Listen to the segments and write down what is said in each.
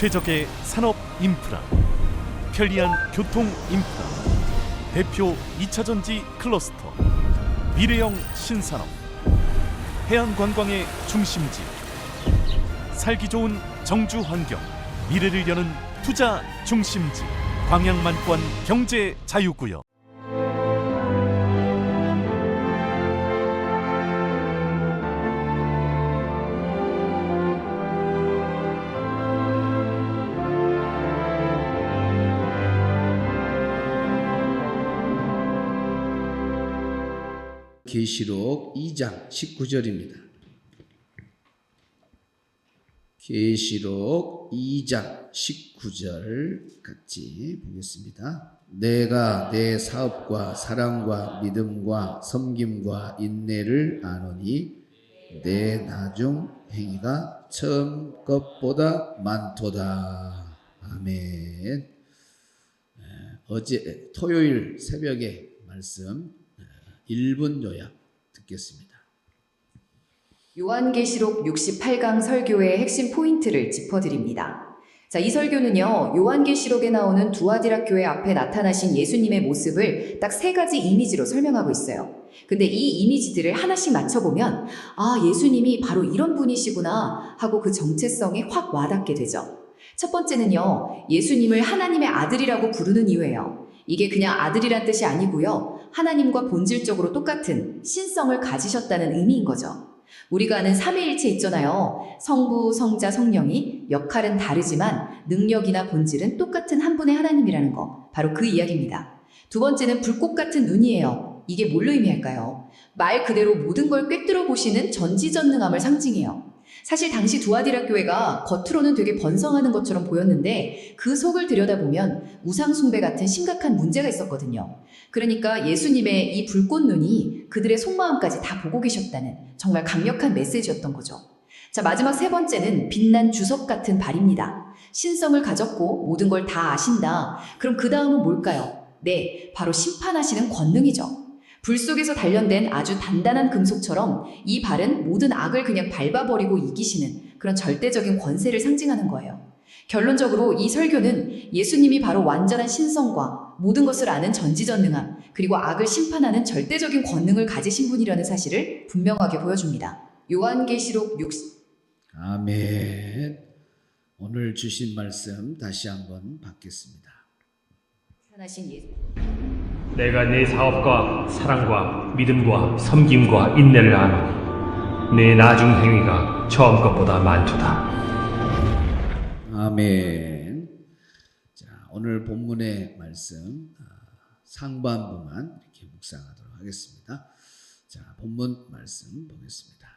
최적의 산업 인프라, 편리한 교통 인프라, 대표 2차전지 클러스터, 미래형 신산업, 해안관광의 중심지, 살기 좋은 정주 환경, 미래를 여는 투자 중심지, 광양만권 경제 자유구역. 계시록 2장 19절입니다. 계시록 2장 19절 같이 보겠습니다. 내가 내 사업과 사랑과 믿음과 섬김과 인내를 아노니 내 나중 행위가 처음 것보다 많도다. 아멘. 어제 토요일 새벽에 말씀 1분 요약 듣겠습니다. 요한계시록 68강 설교의 핵심 포인트를 짚어드립니다. 자, 이 설교는요, 요한계시록에 나오는 두아디라 교회 앞에 나타나신 예수님의 모습을 딱 3가지 이미지로 설명하고 있어요. 근데 이 이미지들을 하나씩 맞춰보면, 아, 예수님이 바로 이런 분이시구나 하고 그 정체성에 확 와닿게 되죠. 첫 번째는요, 예수님을 하나님의 아들이라고 부르는 이유예요. 이게 그냥 아들이란 뜻이 아니고요, 하나님과 본질적으로 똑같은 신성을 가지셨다는 의미인 거죠. 우리가 아는 삼위일체 있잖아요. 성부, 성자, 성령이 역할은 다르지만 능력이나 본질은 똑같은 한 분의 하나님이라는 거, 바로 그 이야기입니다. 두 번째는 불꽃 같은 눈이에요. 이게 뭘로 의미할까요? 말 그대로 모든 걸 꿰뚫어 보시는 전지전능함을 상징해요. 사실 당시 두아디라 교회가 겉으로는 되게 번성하는 것처럼 보였는데 그 속을 들여다보면 우상숭배 같은 심각한 문제가 있었거든요. 그러니까 예수님의 이 불꽃 눈이 그들의 속마음까지 다 보고 계셨다는 정말 강력한 메시지였던 거죠. 자, 마지막 3번째는 빛난 주석 같은 발입니다. 신성을 가졌고 모든 걸 다 아신다. 그럼 그 다음은 뭘까요? 네, 바로 심판하시는 권능이죠. 불 속에서 단련된 아주 단단한 금속처럼 이 발은 모든 악을 그냥 밟아버리고 이기시는 그런 절대적인 권세를 상징하는 거예요. 결론적으로 이 설교는 예수님이 바로 완전한 신성과 모든 것을 아는 전지전능함, 그리고 악을 심판하는 절대적인 권능을 가지신 분이라는 사실을 분명하게 보여줍니다. 요한계시록 60. 아멘. 오늘 주신 말씀 다시 한번 받겠습니다. 하나신 예수. 내가 네 사업과 사랑과 믿음과 섬김과 인내를 아노니 내 나중 행위가 처음 것보다 많도다. 아멘. 자, 오늘 본문의 말씀 상반부만 이렇게 묵상하도록 하겠습니다. 자, 본문 말씀 보겠습니다.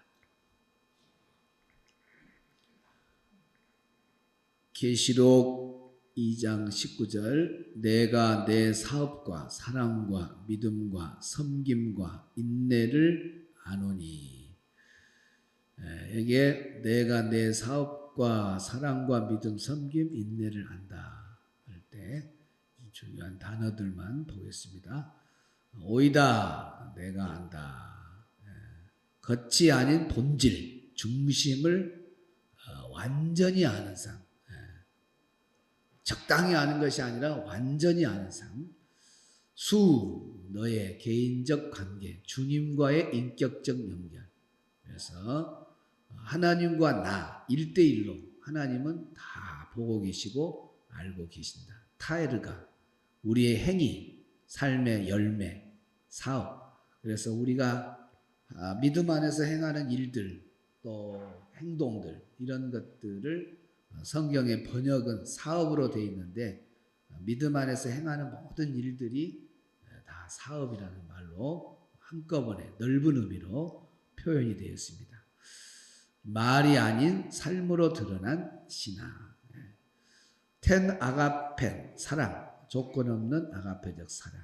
계시록 2장 19절 내가 내 사업과 사랑과 믿음과 섬김과 인내를 아노니. 여기에 내가 내 사업과 사랑과 믿음, 섬김, 인내를 안다 할 때 중요한 단어들만 보겠습니다. 오이다, 내가 안다. 겉이 아닌 본질, 중심을 완전히 아는 삶. 적당히 아는 것이 아니라 완전히 아는 삶. 수, 너의 개인적 관계, 주님과의 인격적 연결. 그래서 하나님과 나 1대1로 하나님은 다 보고 계시고 알고 계신다. 타에르가 우리의 행위, 삶의 열매, 사업. 그래서 우리가 믿음 안에서 행하는 일들, 또 행동들, 이런 것들을 성경의 번역은 사업으로 되어 있는데 믿음 안에서 행하는 모든 일들이 다 사업이라는 말로 한꺼번에 넓은 의미로 표현이 되어 있습니다. 말이 아닌 삶으로 드러난 신앙. 텐 아가펜, 사랑, 조건 없는 아가페적 사랑.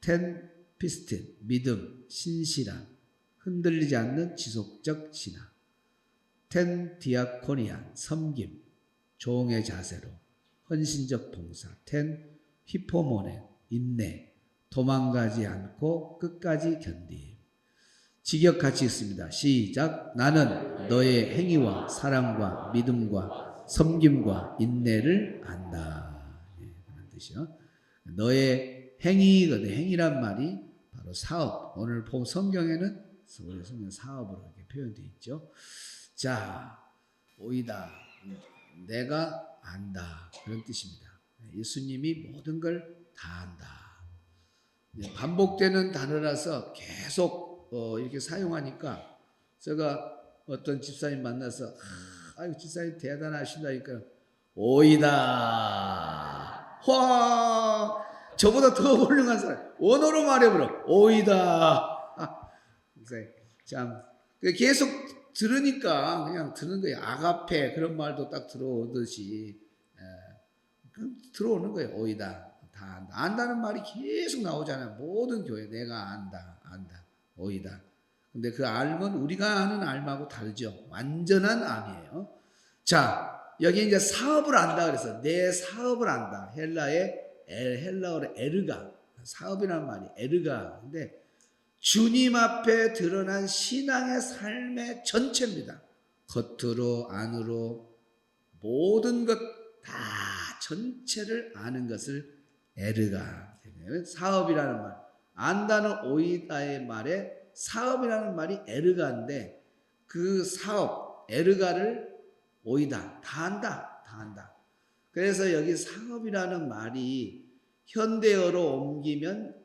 텐 피스틴, 믿음, 신실함, 흔들리지 않는 지속적 신앙. 텐 디아코니안, 섬김, 종의 자세로, 헌신적 봉사. 텐 히포모네, 인내, 도망가지 않고 끝까지 견딤. 직역같이 있습니다. 시작. 나는 너의 행위와 사랑과 믿음과 섬김과 인내를 안다. 예, 그런 뜻이요. 너의 행위거든. 행위란 말이 바로 사업. 오늘 본 성경에는 우리 성경 사업으로 이렇게 표현되어 있죠. 자, 오이다. 내가 안다. 그런 뜻입니다. 예수님이 모든 걸 다 안다. 반복되는 단어라서 계속 이렇게 사용하니까 제가 어떤 집사님 만나서 아이고 집사님 대단하시다니까 오이다. 와 저보다 더 훌륭한 사람 원어로 말해버려 오이다. 참 계속 들으니까 그냥 듣는 거예요. 아가페 그런 말도 딱 들어오듯이 들어오는 거예요. 오이다. 다 안다. 안다는 말이 계속 나오잖아요. 모든 교회 내가 안다. 오이다. 근데 그 알면 우리가 아는 알하고 다르죠. 완전한 암이에요. 자, 여기 이제 사업을 안다 그래서 내 사업을 안다. 헬라어로 에르가. 사업이라는 말이 에르가. 근데 주님 앞에 드러난 신앙의 삶의 전체입니다. 겉으로 안으로 모든 것 다 전체를 아는 것을 에르가. 사업이라는 말. 안다는 오이다의 말에 사업이라는 말이 에르가인데 그 사업, 에르가를 오이다. 다 안다. 그래서 여기 사업이라는 말이 현대어로 옮기면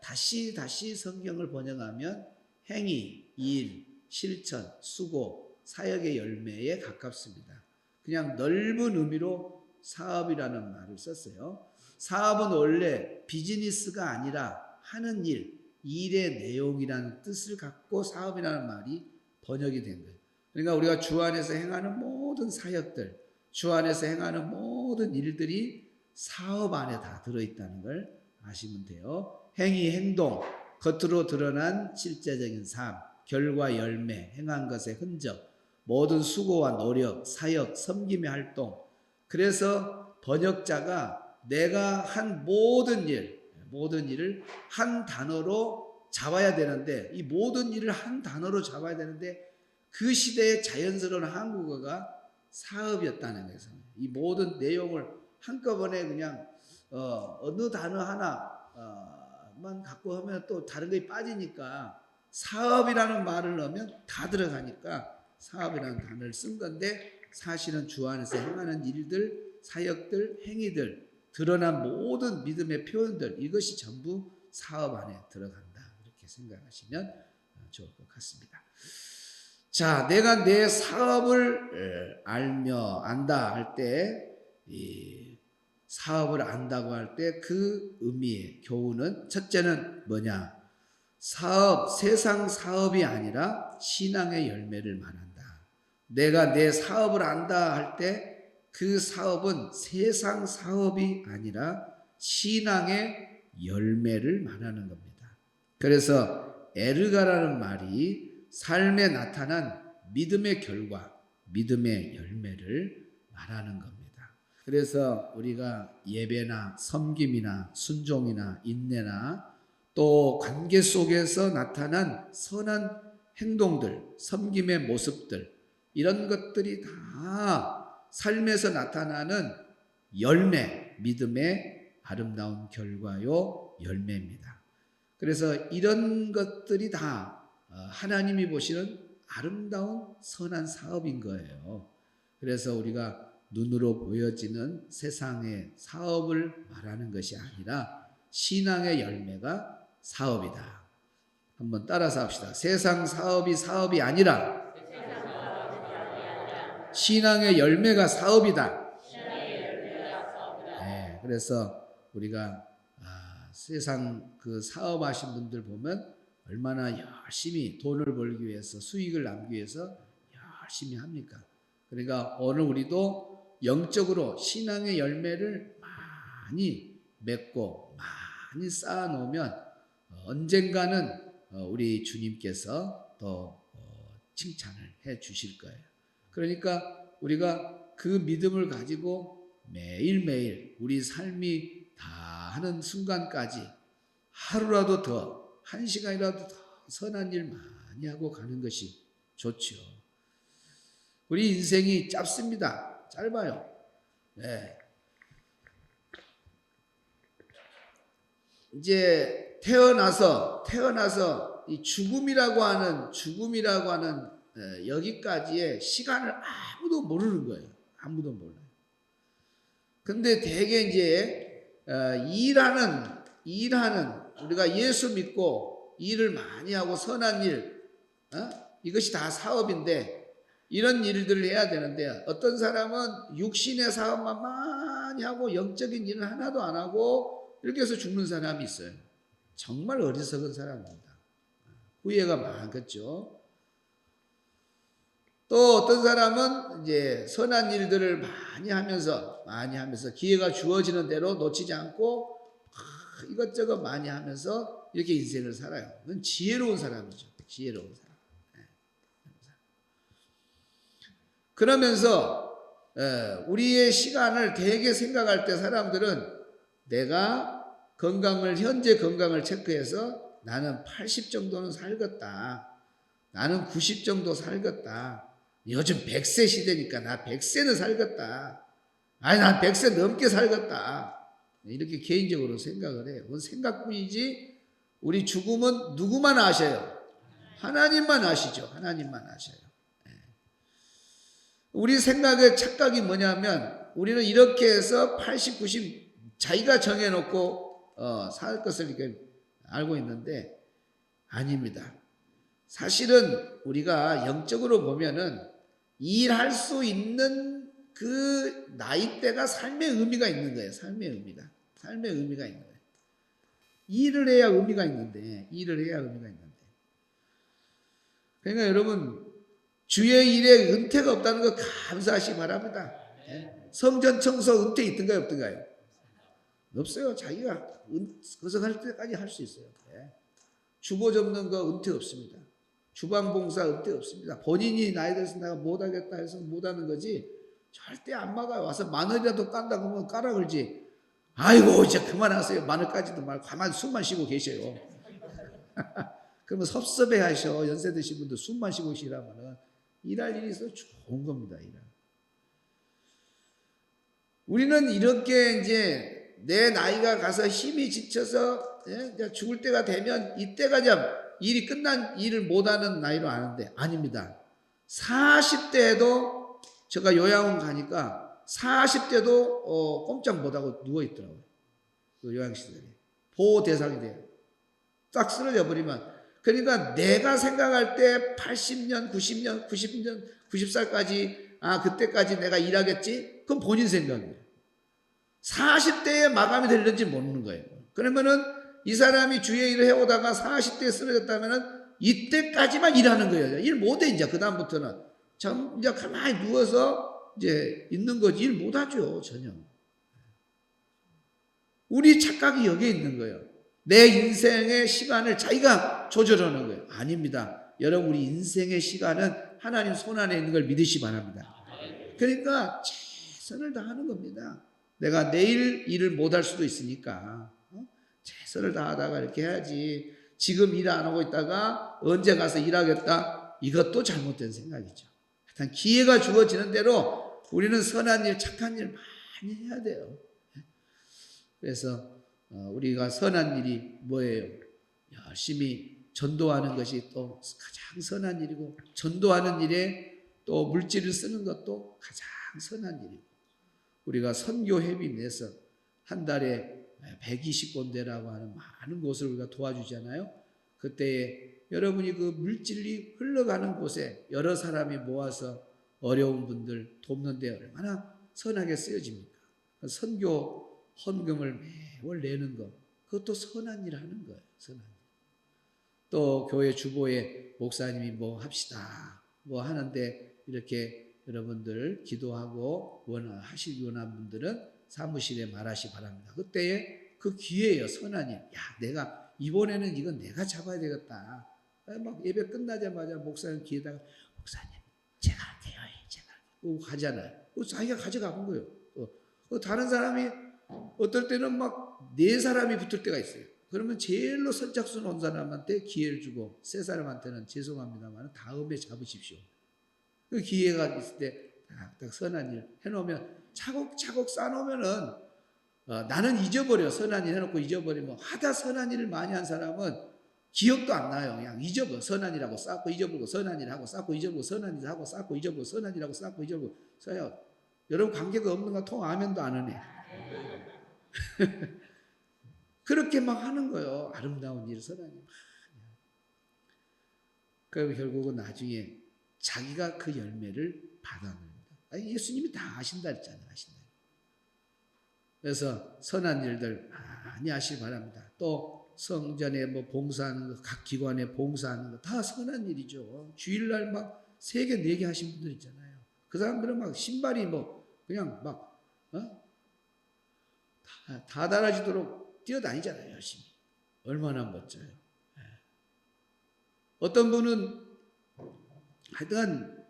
다시 성경을 번역하면 행위, 일, 실천, 수고, 사역의 열매에 가깝습니다. 그냥 넓은 의미로 사업이라는 말을 썼어요. 사업은 원래 비즈니스가 아니라 하는 일, 일의 내용이라는 뜻을 갖고 사업이라는 말이 번역이 된 거예요. 그러니까 우리가 주 안에서 행하는 모든 사역들, 주 안에서 행하는 모든 일들이 사업 안에 다 들어있다는 걸 아시면 돼요. 행위, 행동, 겉으로 드러난 실제적인 삶, 결과, 열매, 행한 것의 흔적, 모든 수고와 노력, 사역, 섬김의 활동. 그래서 번역자가 내가 한 모든 일을 한 단어로 잡아야 되는데 이 모든 일을 한 단어로 잡아야 되는데 그 시대의 자연스러운 한국어가 사업이었다는 거예요. 이 모든 내용을 한꺼번에 그냥 어느 단어 하나만 갖고 하면 또 다른 게 빠지니까 사업이라는 말을 넣으면 다 들어가니까 사업이라는 단어를 쓴 건데 사실은 주 안에서 행하는 일들, 사역들, 행위들, 드러난 모든 믿음의 표현들 이것이 전부 사업 안에 들어간다. 이렇게 생각하시면 좋을 것 같습니다. 자, 내가 내 사업을 알며 안다 할 때 이 사업을 안다고 할 때 그 의미의 교훈은 첫째는 뭐냐? 사업, 세상 사업이 아니라 신앙의 열매를 말한다. 내가 내 사업을 안다 할 때 그 사업은 세상 사업이 아니라 신앙의 열매를 말하는 겁니다. 그래서 에르가라는 말이 삶에 나타난 믿음의 결과, 믿음의 열매를 말하는 겁니다. 그래서 우리가 예배나 섬김이나 순종이나 인내나 또 관계 속에서 나타난 선한 행동들, 섬김의 모습들 이런 것들이 다 삶에서 나타나는 열매, 믿음의 아름다운 결과요 열매입니다. 그래서 이런 것들이 다 하나님이 보시는 아름다운 선한 사업인 거예요. 그래서 우리가 눈으로 보여지는 세상의 사업을 말하는 것이 아니라 신앙의 열매가 사업이다. 한번 따라서 합시다. 세상 사업이 아니라 신앙의 열매가 사업이다. 네, 그래서 우리가 세상 그 사업하신 분들 보면 얼마나 열심히 돈을 벌기 위해서 수익을 남기 위해서 열심히 합니까? 그러니까 오늘 우리도 영적으로 신앙의 열매를 많이 맺고 많이 쌓아놓으면 언젠가는 우리 주님께서 또 칭찬을 해 주실 거예요. 그러니까 우리가 그 믿음을 가지고 매일매일 우리 삶이 다 하는 순간까지 하루라도 더, 한 시간이라도 더 선한 일 많이 하고 가는 것이 좋죠. 우리 인생이 짧습니다. 짧아요. 네. 이제 태어나서 이 죽음이라고 하는 여기까지의 시간을 아무도 모르는 거예요. 아무도 몰라요. 근데 대개 이제 일하는 우리가 예수 믿고 일을 많이 하고 선한 일, 이것이 다 사업인데 이런 일들을 해야 되는데 어떤 사람은 육신의 사업만 많이 하고 영적인 일은 하나도 안 하고 이렇게 해서 죽는 사람이 있어요. 정말 어리석은 사람입니다. 후회가 많겠죠. 또 어떤 사람은 이제 선한 일들을 많이 하면서 기회가 주어지는 대로 놓치지 않고 이것저것 많이 하면서 이렇게 인생을 살아요. 그건 지혜로운 사람이죠. 지혜로운 사람. 그러면서 우리의 시간을 되게 생각할 때 사람들은 내가 현재 건강을 체크해서 나는 80 정도는 살겠다. 나는 90 정도 살겠다. 요즘 100세 시대니까 나 100세는 살겠다. 아니 난 100세 넘게 살겠다. 이렇게 개인적으로 생각을 해요. 그건 생각뿐이지 우리 죽음은 누구만 아셔요? 하나님만 아시죠. 하나님만 아셔요. 우리 생각의 착각이 뭐냐면 우리는 이렇게 해서 80, 90 자기가 정해놓고 살 것을 이렇게 알고 있는데 아닙니다. 사실은 우리가 영적으로 보면은 일할 수 있는 그 나이대가 삶의 의미가 있는 거예요. 삶의 의미가 있는 거예요. 일을 해야 의미가 있는데 그러니까 여러분 주의 일에 은퇴가 없다는 거 감사하시기 바랍니다. 성전 청소 은퇴 있던가요 없던가요? 없어요. 자기가 거성할 때까지 할 수 있어요. 주보 접는 거 은퇴 없습니다. 주방 봉사 은퇴 없습니다. 본인이 나이 들어서 내가 못하겠다 해서 못하는 거지 절대 안 막아요. 와서 마늘이라도 깐다 그러면 까라 그러지. 아이고 이제 그만하세요. 마늘까지도 말고 가만히 숨만 쉬고 계셔요. 그러면 섭섭해 하셔. 연세 드신 분들 숨만 쉬고 계시라면은 일할 일이 있어 좋은 겁니다. 우리는 이렇게 이제 내 나이가 가서 힘이 지쳐서 이제 죽을 때가 되면 이때까지 일이 끝난 일을 못하는 나이로 아는데 아닙니다. 40대에도 제가 요양원 가니까 40대도 꼼짝 못하고 누워있더라고요. 그 요양시설에. 보호 대상이 돼요. 딱 쓰러져 버리면. 그러니까 내가 생각할 때 80년, 90년, 90살까지 그때까지 내가 일하겠지? 그건 본인 생각이에요. 40대에 마감이 되는지 모르는 거예요. 그러면은 이 사람이 주의 일을 해오다가 40대에 쓰러졌다면은 이때까지만 일하는 거예요. 일 못해, 이제. 그다음부터는. 이제 가만히 누워서 이제 있는 거지. 일 못하죠, 전혀. 우리 착각이 여기에 있는 거예요. 내 인생의 시간을 자기가 조절하는 거예요. 아닙니다. 여러분, 우리 인생의 시간은 하나님 손 안에 있는 걸 믿으시 바랍니다. 그러니까 최선을 다하는 겁니다. 내가 내일 일을 못할 수도 있으니까 최선을 다하다가 이렇게 해야지. 지금 일 안 하고 있다가 언제 가서 일하겠다? 이것도 잘못된 생각이죠. 하여튼 기회가 주어지는 대로 우리는 선한 일, 착한 일 많이 해야 돼요. 그래서 우리가 선한 일이 뭐예요? 열심히 전도하는 것이 또 가장 선한 일이고, 전도하는 일에 또 물질을 쓰는 것도 가장 선한 일이고, 우리가 선교회비 내서 한 달에 120군데라고 하는 많은 곳을 우리가 도와주잖아요. 그때 여러분이 그 물질이 흘러가는 곳에 여러 사람이 모아서 어려운 분들 돕는데 얼마나 선하게 쓰여집니까? 선교 헌금을 매월 내는 것, 그것도 선한 일 하는 거예요. 선한 일. 또 교회 주보에 목사님이 뭐 합시다 뭐 하는데 이렇게 여러분들 기도하고 하실 원하는 분들은 사무실에 말하시 바랍니다. 그때에 그 기회예요. 선한 일. 야, 내가 이번에는 이건 내가 잡아야 되겠다. 막 예배 끝나자마자 목사님 기회다가 목사님 제가 할게요. 제가 가잖아요. 자기가 가져가는 거예요. 다른 사람이 어떨 때는 막 4사람이 붙을 때가 있어요. 그러면 제일로 선착순 온 사람한테 기회를 주고 세 사람한테는 죄송합니다만 다음에 잡으십시오. 그 기회가 있을 때 딱 선한 일 해놓으면 차곡차곡 쌓아놓으면은 나는 잊어버려. 선한 일 해놓고 잊어버리면 하다 선한 일을 많이 한 사람은 기억도 안 나요. 그냥 잊어버려. 선한 일하고 쌓고 잊어버리고 선한 일하고 쌓고 잊어버리고 선한 일하고 쌓고 잊어버리고 선한 일하고 쌓고 잊어버리고. 써요. 여러분 관계가 없는가 통 아멘도 안 하네. 그렇게 막 하는 거예요. 아름다운 일, 선한 일. 그리고 결국은 나중에 자기가 그 열매를 받아냅니다. 예수님이 다 아신다 했잖아요. 아신다. 그래서 선한 일들 많이 하시기 바랍니다. 또 성전에 뭐 봉사하는 거, 각 기관에 봉사하는 거 다 선한 일이죠. 주일날 막 3개, 4개 하신 분들 있잖아요. 그 사람들은 막 신발이 뭐 그냥 막 다 달아지도록 뛰어다니잖아요. 열심히. 얼마나 멋져요. 어떤 분은 하여튼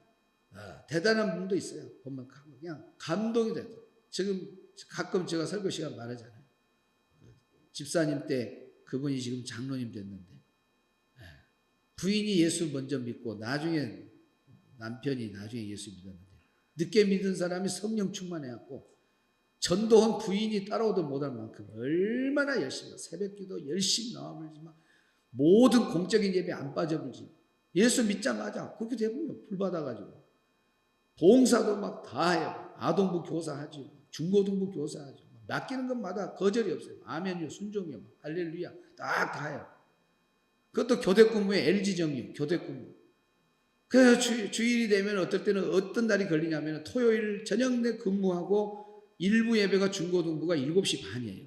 대단한 분도 있어요. 보면 그냥 감동이 돼요. 지금 가끔 제가 설교 시간 말하잖아요. 집사님 때 그분이 지금 장로님 됐는데 부인이 예수 먼저 믿고 나중에 남편이 나중에 예수 믿었는데 늦게 믿은 사람이 성령 충만해갖고 전도원 부인이 따라오도 못할 만큼 얼마나 열심히 새벽기도 열심히 나와버리지만 모든 공적인 예배 안 빠져버리지. 예수 믿자마자 그렇게 되면 불 받아가지고 봉사도 막 다 해요. 아동부 교사하죠. 중고등부 교사하죠. 맡기는 것마다 거절이 없어요. 아멘이요, 순종이요, 할렐루야 다 해요. 그것도 교대 근무에 LG 정유 교대 근무. 그 주일이 되면 어떨 때는 어떤 날이 걸리냐면 토요일 저녁 내 근무하고 일부 예배가 중고등부가 7시 반이에요.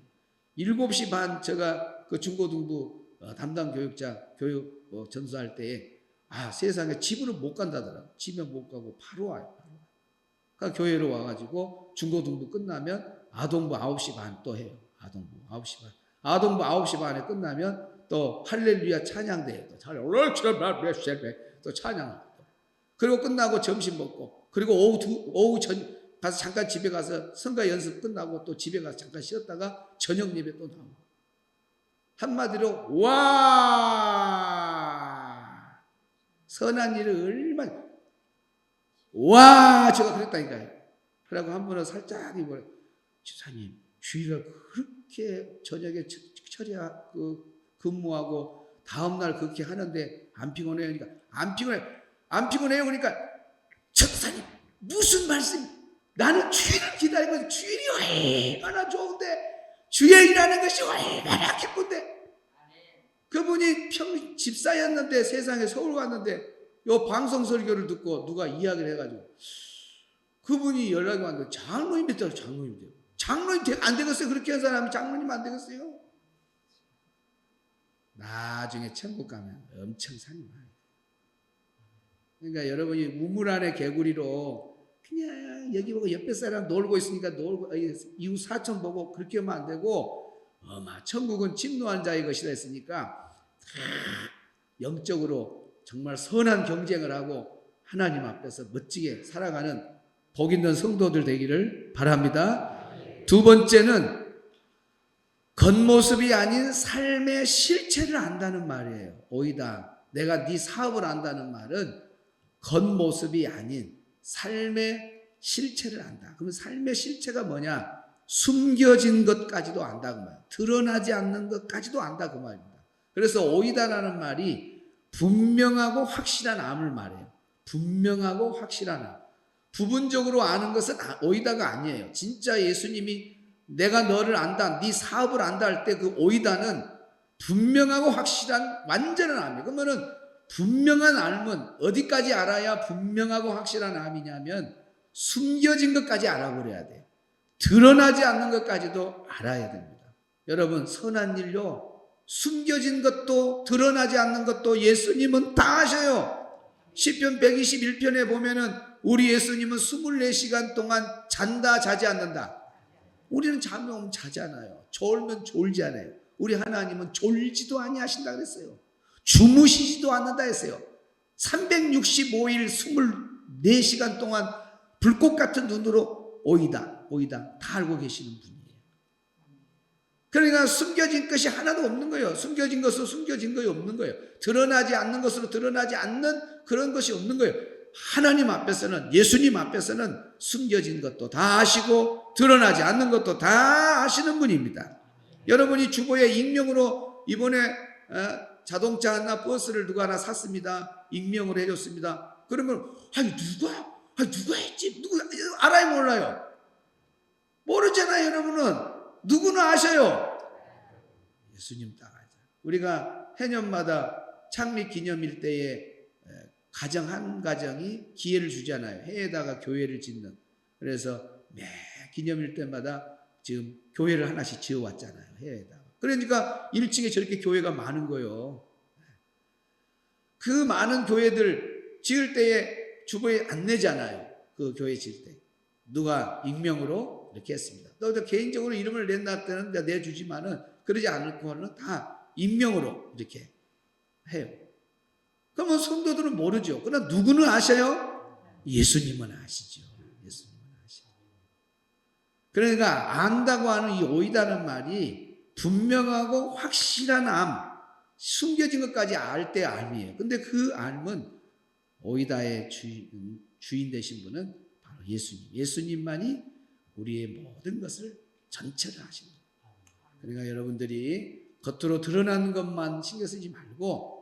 7시 반 제가 그 중고등부 담당 교육자 교육 전수할 때에 세상에 집으로 못 간다더라고요. 집에 못 가고 바로 와요. 그러니까 교회로 와가지고 중고등부 끝나면 아동부 9시 반 또 해요. 아동부 9시 반. 아동부 9시 반에 끝나면 또 할렐루야 찬양대회 또 찬양하고 그리고 끝나고 점심 먹고 그리고 오후 가서 잠깐 집에 가서 성가 연습 끝나고 또 집에 가서 잠깐 쉬었다가 저녁 예배 또 나오고 한마디로 와 선한 일을 얼마나 와 제가 그랬다니까요. 그러고 한 번은 살짝 이걸 집사님 주일날 그렇게 저녁에 근무하고 다음날 그렇게 하는데 안 피곤해요? 그러니까 안 피곤해요. 그러니까 집사님 무슨 말씀 나는 주일을 기다리고 주일이 얼마나 좋은데 주의 일하는 것이 얼마나 기쁜데 그분이 집사였는데 세상에 서울 왔는데 요 방송 설교를 듣고 누가 이야기를 해가지고 그분이 연락이 왔는데 장로님 됐다고 장로님 돼요. 장로님 안 되겠어요? 그렇게 한 사람이 장로님 안 되겠어요? 나중에 천국 가면 엄청 산이 많아요. 그러니까 여러분이 우물 안에 개구리로 그냥 여기 보고 옆에 사람 놀고 있으니까 놀고 이웃 사촌 보고 그렇게 하면 안 되고 천국은 침노한 자의 것이라 했으니까 영적으로 정말 선한 경쟁을 하고 하나님 앞에서 멋지게 살아가는 복 있는 성도들 되기를 바랍니다. 두 번째는 겉모습이 아닌 삶의 실체를 안다는 말이에요. 오이다 내가 네 사업을 안다는 말은 겉모습이 아닌 삶의 실체를 안다. 그러면 삶의 실체가 뭐냐? 숨겨진 것까지도 안다 그 말이에요. 드러나지 않는 것까지도 안다 그 말입니다. 그래서 오이다라는 말이 분명하고 확실한 암을 말해요. 분명하고 확실한 암. 부분적으로 아는 것은 오이다가 아니에요. 진짜 예수님이 내가 너를 안다, 네 사업을 안다 할 때 그 오이다는 분명하고 확실한 완전한 암이에요. 그러면은 분명한 암은 어디까지 알아야 분명하고 확실한 암이냐면 숨겨진 것까지 알아버려야 돼요. 드러나지 않는 것까지도 알아야 됩니다. 여러분 선한 일요 숨겨진 것도 드러나지 않는 것도 예수님은 다 아셔요. 시편 121편에 보면은 우리 예수님은 24시간 동안 잔다 자지 않는다. 우리는 잠이 자잖아요. 졸면 졸지 않아요. 우리 하나님은 졸지도 아니하신다 그랬어요. 주무시지도 않는다 했어요. 365일 24시간 동안 불꽃 같은 눈으로 오이다 다 알고 계시는 분이에요. 그러니까 숨겨진 것이 하나도 없는 거예요. 숨겨진 것으로 숨겨진 것이 없는 거예요. 드러나지 않는 것으로 드러나지 않는 그런 것이 없는 거예요. 하나님 앞에서는, 예수님 앞에서는 숨겨진 것도 다 아시고 드러나지 않는 것도 다 아시는 분입니다. 여러분이 주보에 익명으로 이번에 자동차 하나, 버스를 누가 하나 샀습니다. 익명으로 해줬습니다. 그러면 누가 했지? 누구 알아요, 몰라요? 모르잖아요. 여러분은 누구는 아셔요. 예수님 딱 알죠. 우리가 해년마다 창립 기념일 때에 가정 한 가정이 기회를 주잖아요. 해에다가 교회를 짓는. 그래서 매 기념일 때마다 지금 교회를 하나씩 지어왔잖아요. 해에다가. 그러니까 1층에 저렇게 교회가 많은 거예요. 그 많은 교회들 지을 때에 주보에 안 내잖아요. 그 교회 지을 때. 누가 익명으로 이렇게 했습니다. 또 개인적으로 이름을 낸다 때는 내주지만은 그러지 않고는 다 익명으로 이렇게 해요. 그러면 성도들은 모르죠. 그러나 누구는 아셔요? 예수님은 아시죠. 예수님은 아시죠. 그러니까 안다고 하는 이 오이다는 말이 분명하고 확실한 암, 숨겨진 것까지 알 때 암이에요. 근데 그 암은 오이다의 주인 되신 분은 바로 예수님. 예수님만이 우리의 모든 것을 전체를 하십니다. 그러니까 여러분들이 겉으로 드러나는 것만 신경 쓰지 말고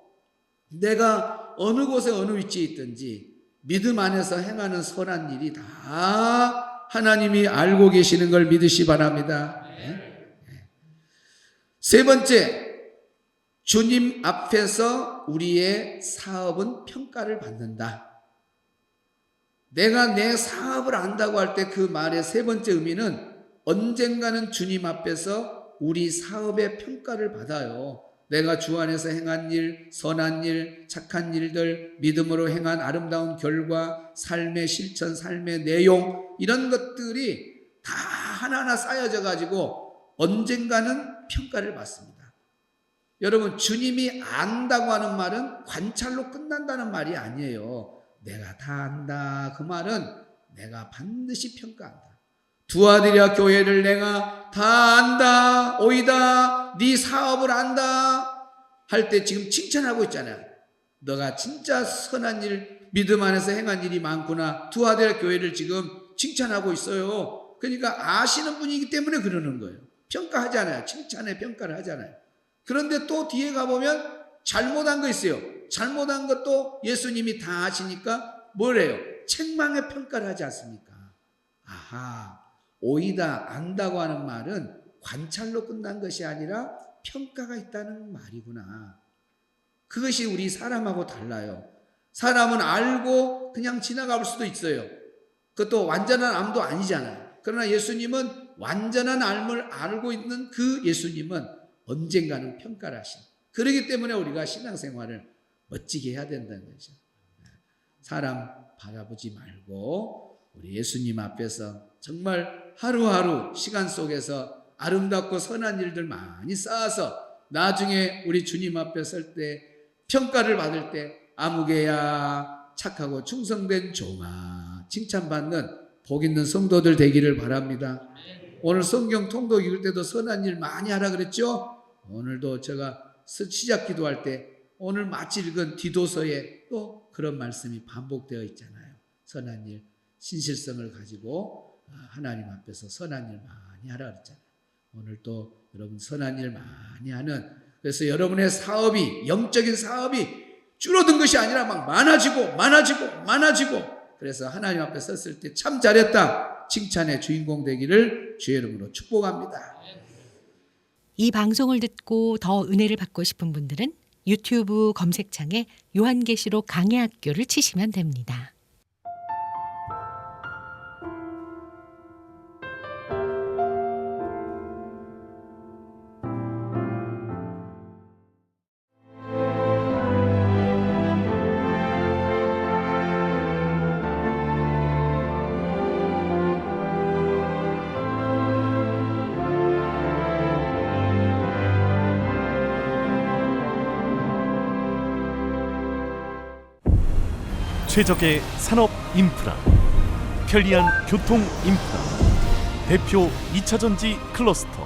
내가 어느 곳에 어느 위치에 있든지 믿음 안에서 행하는 선한 일이 다 하나님이 알고 계시는 걸 믿으시 바랍니다. 세 번째, 주님 앞에서 우리의 사업은 평가를 받는다. 내가 내 사업을 안다고 할 때 그 말의 세 번째 의미는 언젠가는 주님 앞에서 우리 사업의 평가를 받아요. 내가 주 안에서 행한 일, 선한 일, 착한 일들, 믿음으로 행한 아름다운 결과, 삶의 실천, 삶의 내용, 이런 것들이 다 하나하나 쌓여져 가지고 언젠가는 평가를 받습니다. 여러분, 주님이 안다고 하는 말은 관찰로 끝난다는 말이 아니에요. 내가 다 안다. 그 말은 내가 반드시 평가한다. 두아디라 교회를 내가 다 안다. 오이다. 네 사업을 안다. 할 때 지금 칭찬하고 있잖아요. 너가 진짜 선한 일, 믿음 안에서 행한 일이 많구나. 두아디라 교회를 지금 칭찬하고 있어요. 그러니까 아시는 분이기 때문에 그러는 거예요. 평가하잖아요. 칭찬에 평가를 하잖아요. 그런데 또 뒤에 가보면 잘못한 거 있어요. 잘못한 것도 예수님이 다 아시니까 뭐래요? 책망에 평가를 하지 않습니까? 아하, 오이다, 안다고 하는 말은 관찰로 끝난 것이 아니라 평가가 있다는 말이구나. 그것이 우리 사람하고 달라요. 사람은 알고 그냥 지나갈 수도 있어요. 그것도 완전한 암도 아니잖아요. 그러나 예수님은 완전한 암을 알고 있는 그 예수님은 언젠가는 평가를 하신. 그렇기 때문에 우리가 신앙생활을 멋지게 해야 된다는 거죠. 사람 바라보지 말고 우리 예수님 앞에서 정말 하루하루 시간 속에서 아름답고 선한 일들 많이 쌓아서 나중에 우리 주님 앞에 설 때 평가를 받을 때 아무개야 착하고 충성된 종아 칭찬받는 복 있는 성도들 되기를 바랍니다. 오늘 성경 통독 읽을 때도 선한 일 많이 하라 그랬죠? 오늘도 제가 시작 기도할 때 오늘 마치 읽은 디도서에 또 그런 말씀이 반복되어 있잖아요. 선한 일, 신실성을 가지고 하나님 앞에서 선한 일 많이 하라 그랬잖아요. 오늘 또 여러분 선한 일 많이 하는, 그래서 여러분의 사업이, 영적인 사업이 줄어든 것이 아니라 막 많아지고 그래서 하나님 앞에 섰을 때 참 잘했다 칭찬의 주인공 되기를 주의 이름으로 축복합니다. 이 방송을 듣고 더 은혜를 받고 싶은 분들은 유튜브 검색창에 요한계시록 강해학교를 치시면 됩니다. 최적의 산업 인프라, 편리한 교통 인프라, 대표 2차전지 클러스터,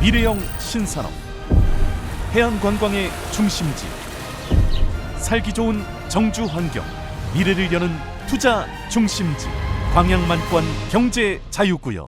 미래형 신산업, 해안 관광의 중심지, 살기 좋은 정주 환경, 미래를 여는 투자 중심지 광양만권 경제 자유구역.